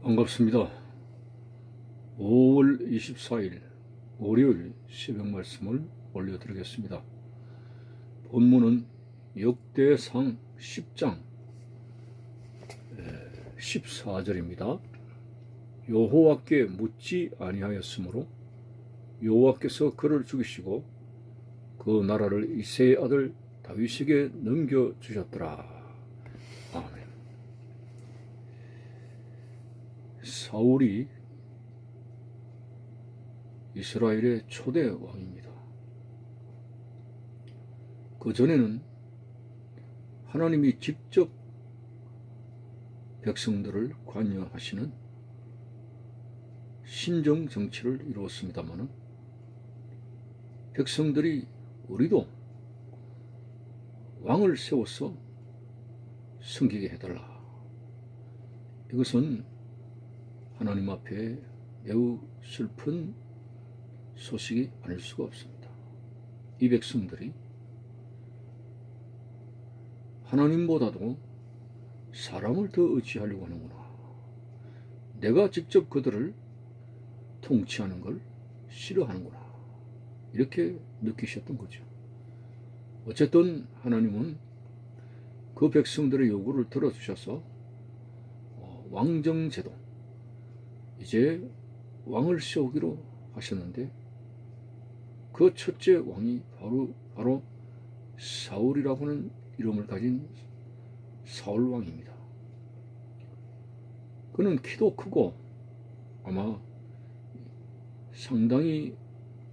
반갑습니다. 5월 24일 월요일 새벽 말씀을 올려드리겠습니다. 본문은 역대상 10장 14절입니다. 여호와께 묻지 아니하였으므로 여호와께서 그를 죽이시고 그 나라를 이새의 아들 다윗에게 넘겨주셨더라. 아멘. 사울이 이스라엘의 초대 왕입니다. 그 전에는 하나님이 직접 백성들을 관여하시는 신정 정치를 이루었습니다만, 백성들이 우리도 왕을 세워서 섬기게 해달라, 이것은 하나님 앞에 매우 슬픈 소식이 아닐 수가 없습니다. 이 백성들이 하나님보다도 사람을 더 의지하려고 하는구나, 내가 직접 그들을 통치하는 걸 싫어하는구나, 이렇게 느끼셨던 거죠. 어쨌든 하나님은 그 백성들의 요구를 들어주셔서 왕정제도, 이제 왕을 세우기로 하셨는데, 그 첫째 왕이 바로 사울이라고 하는 이름을 가진 사울 왕입니다. 그는 키도 크고 아마 상당히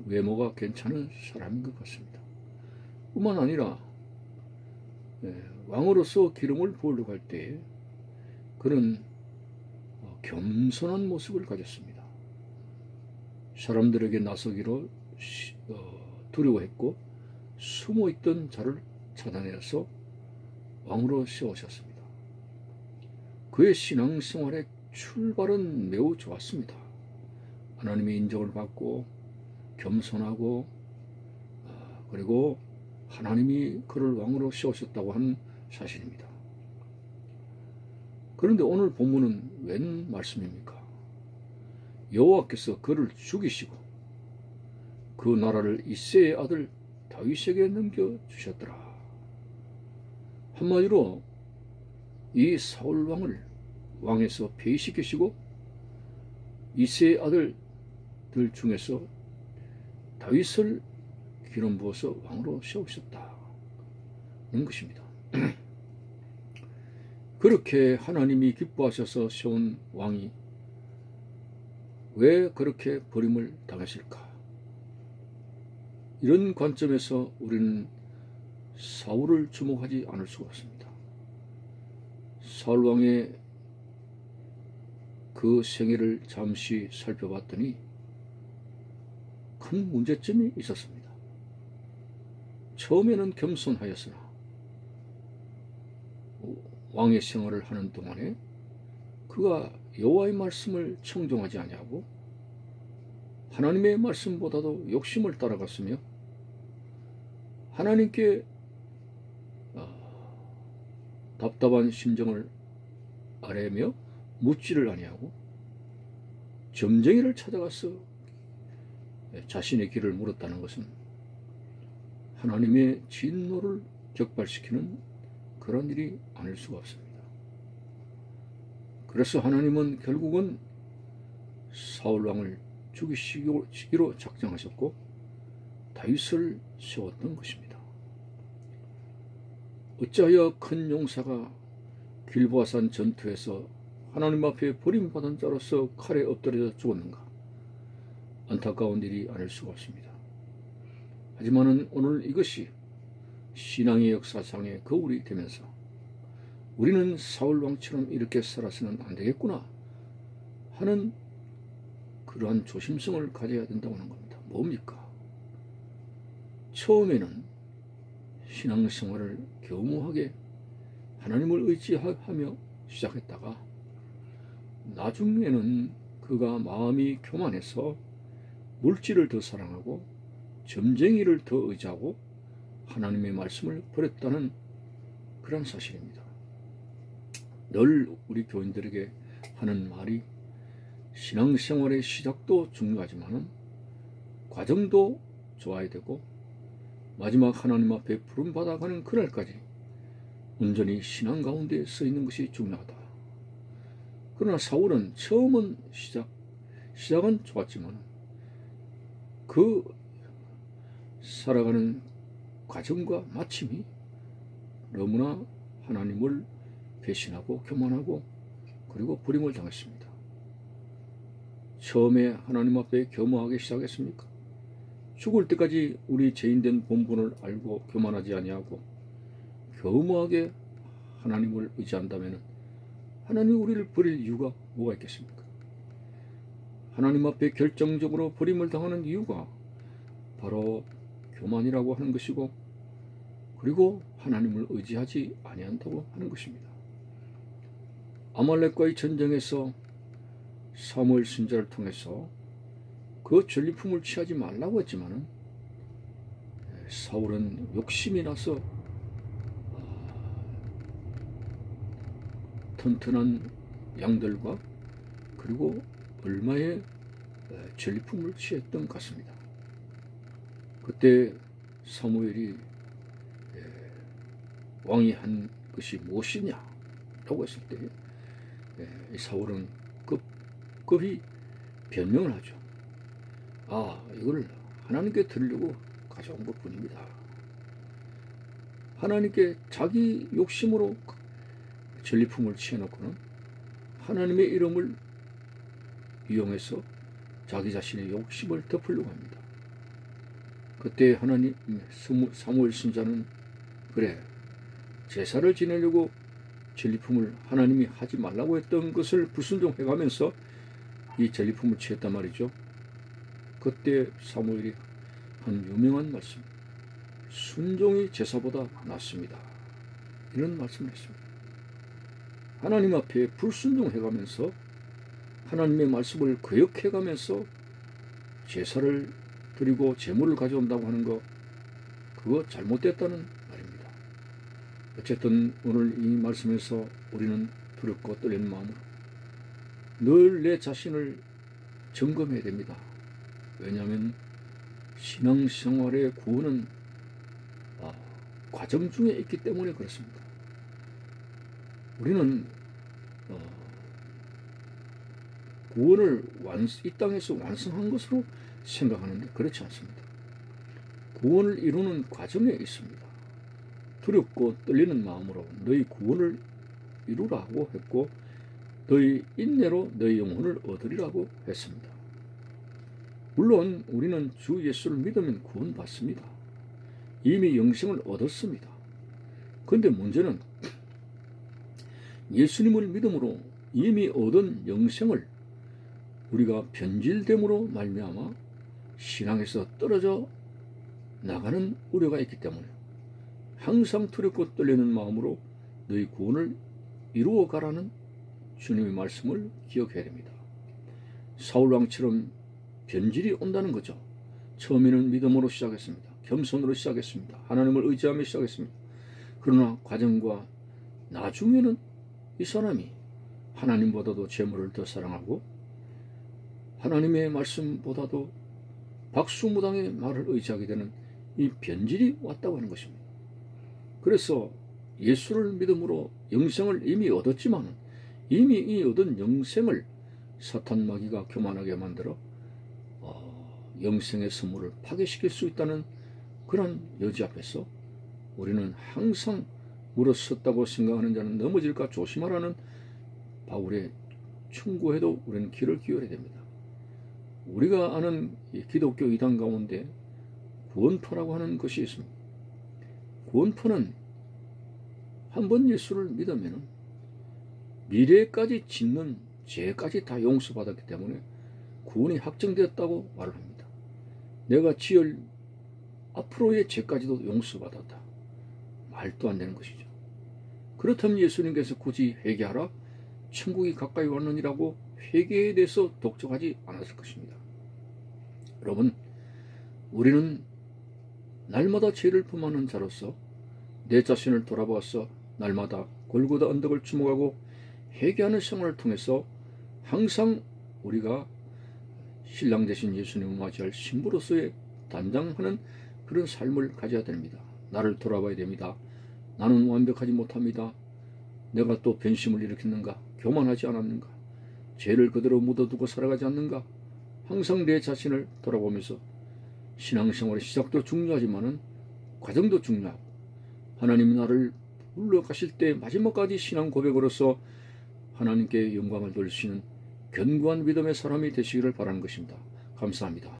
외모가 괜찮은 사람인 것 같습니다. 뿐만 아니라 왕으로서 기름을 부으려고 할 때 그는 겸손한 모습을 가졌습니다. 사람들에게 나서기로 두려워했고 숨어있던 자를 찾아내서 왕으로 세우셨습니다. 그의 신앙생활의 출발은 매우 좋았습니다. 하나님의 인정을 받고 겸손하고, 그리고 하나님이 그를 왕으로 세우셨다고 하는 사실입니다. 그런데 오늘 본문은 웬 말씀입니까? 여호와께서 그를 죽이시고 그 나라를 이새의 아들 다윗에게 넘겨주셨더라. 한마디로 이 사울 왕을 왕에서 폐위시키시고 이새의 아들들 중에서 다윗을 기름 부어서 왕으로 세우셨다는 것입니다. 그렇게 하나님이 기뻐하셔서 세운 왕이 왜 그렇게 버림을 당했을까? 이런 관점에서 우리는 사울을 주목하지 않을 수가 없습니다. 사울 왕의 그 생애를 잠시 살펴봤더니 큰 문제점이 있었습니다. 처음에는 겸손하였으나 왕의 생활을 하는 동안에 그가 여호와의 말씀을 청종하지 아니하고 하나님의 말씀보다도 욕심을 따라갔으며, 하나님께 답답한 심정을 아뢰며 묻지를 아니하고 점쟁이를 찾아가서 자신의 길을 물었다는 것은 하나님의 진노를 격발시키는 그런 일이 아닐 수가 없습니다. 그래서 하나님은 결국은 사울 왕을 죽이시기로 작정하셨고 다윗을 세웠던 것입니다. 어찌하여 큰 용사가 길보아산 전투에서 하나님 앞에 버림받은 자로서 칼에 엎드려져 죽었는가? 안타까운 일이 아닐 수가 없습니다. 하지만은 오늘 이것이 신앙의 역사상의 거울이 되면서 우리는 사울 왕처럼 이렇게 살아서는 안 되겠구나 하는 그러한 조심성을 가져야 된다고 하는 겁니다. 뭡니까? 처음에는 신앙생활을 교묘하게 하나님을 의지하며 시작했다가 나중에는 그가 마음이 교만해서 물질을 더 사랑하고 점쟁이를 더 의지하고 하나님의 말씀을 버렸다는 그런 사실입니다. 늘 우리 교인들에게 하는 말이 신앙생활의 시작도 중요하지만 과정도 좋아야 되고 마지막 하나님 앞에 부름받아가는 그날까지 온전히 신앙 가운데 서 있는 것이 중요하다. 그러나 사울은 처음은 시작은 좋았지만 그 살아가는 과정과 마침이 너무나 하나님을 배신하고 교만하고 그리고 버림을 당했습니다. 처음에 하나님 앞에 겸허하게 시작했습니까? 죽을 때까지 우리 죄인된 본분을 알고 교만하지 아니하고 겸허하게 하나님을 의지한다면 하나님이 우리를 버릴 이유가 뭐가 있겠습니까? 하나님 앞에 결정적으로 버림을 당하는 이유가 바로 교만이라고 하는 것이고 그리고 하나님을 의지하지 아니한다고 하는 것입니다. 아말렉과의 전쟁에서 사무엘 선지자를 통해서 그 전리품을 취하지 말라고 했지만은 사울은 욕심이 나서 튼튼한 양들과 그리고 얼마의 전리품을 취했던 것 같습니다. 그때 사무엘이 왕이 한 것이 무엇이냐라고 했을 때 사울은 급히 변명을 하죠. 이걸 하나님께 드리려고 가져온 것 뿐입니다. 하나님께 자기 욕심으로 전리품을 취해놓고는 하나님의 이름을 이용해서 자기 자신의 욕심을 덮으려고 합니다. 그때 사무엘 선지자는 그래 제사를 지내려고 전리품을 하나님이 하지 말라고 했던 것을 불순종해가면서 이 전리품을 취했단 말이죠. 그때 사무엘이 한 유명한 말씀, 순종이 제사보다 낫습니다. 이런 말씀을 했습니다. 하나님 앞에 불순종해가면서 하나님의 말씀을 거역해가면서 제사를 드리고 제물을 가져온다고 하는 거, 그거 잘못됐다는 말입니다. 어쨌든 오늘 이 말씀에서 우리는 두렵고 떨리는 마음으로 늘 내 자신을 점검해야 됩니다. 왜냐하면 신앙생활의 구원은 과정 중에 있기 때문에 그렇습니다. 우리는 구원을 이 땅에서 완성한 것으로 생각하는데 그렇지 않습니다. 구원을 이루는 과정에 있습니다. 두렵고 떨리는 마음으로 너희 구원을 이루라고 했고 너희 인내로 너희 영혼을 얻으리라고 했습니다. 물론 우리는 주 예수를 믿으면 구원받습니다. 이미 영생을 얻었습니다. 그런데 문제는 예수님을 믿음으로 이미 얻은 영생을 우리가 변질됨으로 말미암아 신앙에서 떨어져 나가는 우려가 있기 때문에 항상 두렵고 떨리는 마음으로 너희 구원을 이루어 가라는 주님의 말씀을 기억해야 됩니다. 사울왕처럼 변질이 온다는 거죠. 처음에는 믿음으로 시작했습니다. 겸손으로 시작했습니다. 하나님을 의지하며 시작했습니다. 그러나 과정과 나중에는 이 사람이 하나님보다도 재물을 더 사랑하고 하나님의 말씀보다도 박수무당의 말을 의지하게 되는 이 변질이 왔다고 하는 것입니다. 그래서 예수를 믿음으로 영생을 이미 얻었지만 이미 이 얻은 영생을 사탄 마귀가 교만하게 만들어 영생의 선물을 파괴시킬 수 있다는 그런 여지 앞에서 우리는 항상 물어섰다고 생각하는 자는 넘어질까 조심하라는 바울의 충고에도 우리는 귀를 기울여야 됩니다. 우리가 아는 기독교 이단 가운데 구원표라고 하는 것이 있습니다. 구원표는 한번 예수를 믿으면 미래까지 짓는 죄까지 다 용서받았기 때문에 구원이 확정되었다고 말을 합니다. 내가 지을 앞으로의 죄까지도 용서받았다. 말도 안 되는 것이죠. 그렇다면 예수님께서 굳이 회개하라, 천국이 가까이 왔느니라고 회개에 대해서 독촉하지 않았을 것입니다. 여러분, 우리는 날마다 죄를 범하는 자로서 내 자신을 돌아보아서 날마다 골고다 언덕을 주목하고 회개하는 생활을 통해서 항상 우리가 신랑 되신 예수님을 맞이할 신부로서의 단장하는 그런 삶을 가져야 됩니다. 나를 돌아봐야 됩니다. 나는 완벽하지 못합니다. 내가 또 변심을 일으켰는가? 교만하지 않았는가? 죄를 그대로 묻어두고 살아가지 않는가? 항상 내 자신을 돌아보면서 신앙생활의 시작도 중요하지만은 과정도 중요하고 하나님이 나를 불러가실 때 마지막까지 신앙 고백으로서 하나님께 영광을 돌릴 수 있는 견고한 믿음의 사람이 되시기를 바라는 것입니다. 감사합니다.